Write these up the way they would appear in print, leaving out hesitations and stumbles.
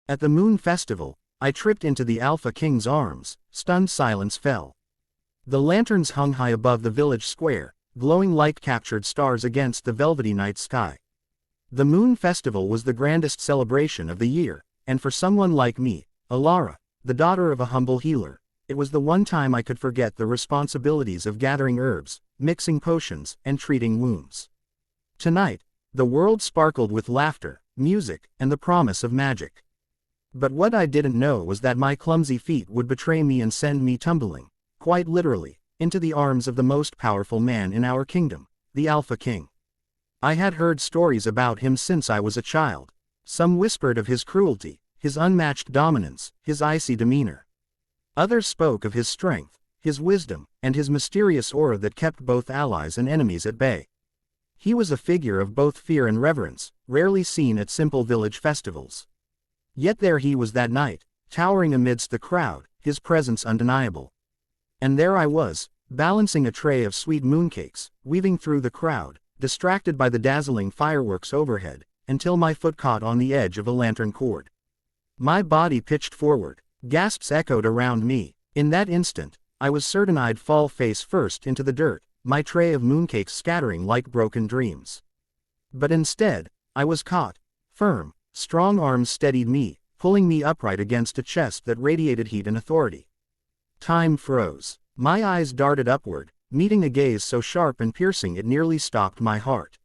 At the Moon Festival, I tripped into the Alpha King's arms. Stunned silence fell. The lanterns hung high above the village square, glowing like captured stars against the velvety night sky. The Moon Festival was the grandest celebration of the year, and for someone like me, Alara, the daughter of a humble healer, it was the one time I could forget the responsibilities of gathering herbs, mixing potions, and treating wounds. Tonight, the world sparkled with laughter, music, and the promise of magic. But what I didn't know was that my clumsy feet would betray me and send me tumbling, quite literally, into the arms of the most powerful man in our kingdom, the Alpha King. I had heard stories about him since I was a child. Some whispered of his cruelty, his unmatched dominance, his icy demeanor. Others spoke of his strength, his wisdom, and his mysterious aura that kept both allies and enemies at bay. He was a figure of both fear and reverence, rarely seen at simple village festivals. Yet there he was that night, towering amidst the crowd, his presence undeniable. And there I was, balancing a tray of sweet mooncakes, weaving through the crowd, distracted by the dazzling fireworks overhead, until my foot caught on the edge of a lantern cord. My body pitched forward, gasps echoed around me. In that instant, I was certain I'd fall face first into the dirt, my tray of mooncakes scattering like broken dreams. But instead, I was caught. Firm, strong arms steadied me, pulling me upright against a chest that radiated heat and authority. Time froze. My eyes darted upward, meeting a gaze so sharp and piercing it nearly stopped my heart.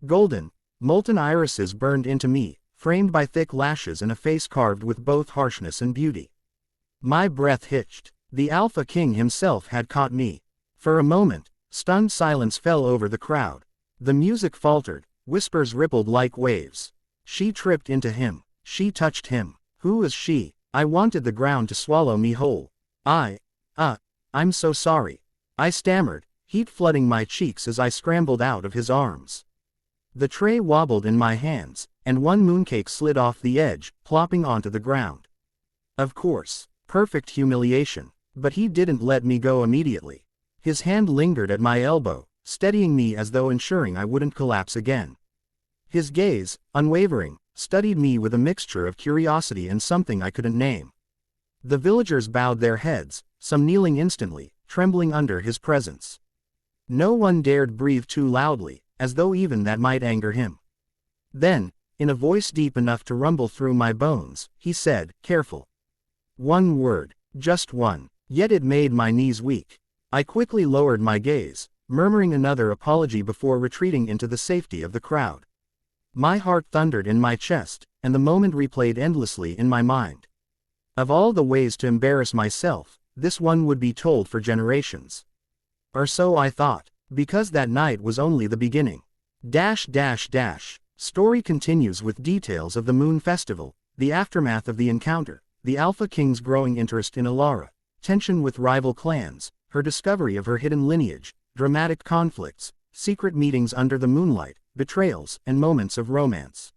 Golden, molten irises burned into me, framed by thick lashes and a face carved with both harshness and beauty. My breath hitched. The Alpha King himself had caught me. For a moment, stunned silence fell over the crowd. The music faltered, whispers rippled like waves. She tripped into him. She touched him. Who is she? I wanted the ground to swallow me whole. I'm so sorry. I stammered, heat flooding my cheeks as I scrambled out of his arms. The tray wobbled in my hands, and one mooncake slid off the edge, plopping onto the ground. Of course, perfect humiliation. But he didn't let me go immediately. His hand lingered at my elbow, steadying me as though ensuring I wouldn't collapse again. His gaze, unwavering, studied me with a mixture of curiosity and something I couldn't name. The villagers bowed their heads, some kneeling instantly, trembling under his presence. No one dared breathe too loudly, as though even that might anger him. Then, in a voice deep enough to rumble through my bones, he said, "Careful." One word, just one, yet it made my knees weak. I quickly lowered my gaze, murmuring another apology before retreating into the safety of the crowd. My heart thundered in my chest, and the moment replayed endlessly in my mind. Of all the ways to embarrass myself, this one would be told for generations. Or so I thought, because that night was only the beginning. Story continues with details of the Moon Festival, the aftermath of the encounter, the Alpha King's growing interest in Alara, tension with rival clans, her discovery of her hidden lineage, dramatic conflicts, secret meetings under the moonlight, betrayals, and moments of romance.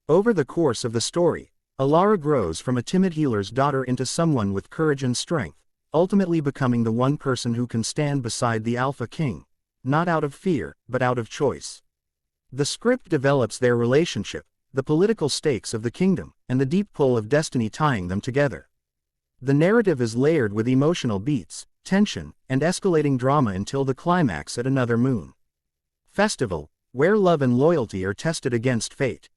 Over the course of the story, Alara grows from a timid healer's daughter into someone with courage and strength, ultimately becoming the one person who can stand beside the Alpha King, not out of fear, but out of choice. The script develops their relationship, the political stakes of the kingdom, and the deep pull of destiny tying them together. The narrative is layered with emotional beats, tension, and escalating drama until the climax at another Moon Festival, where love and loyalty are tested against fate.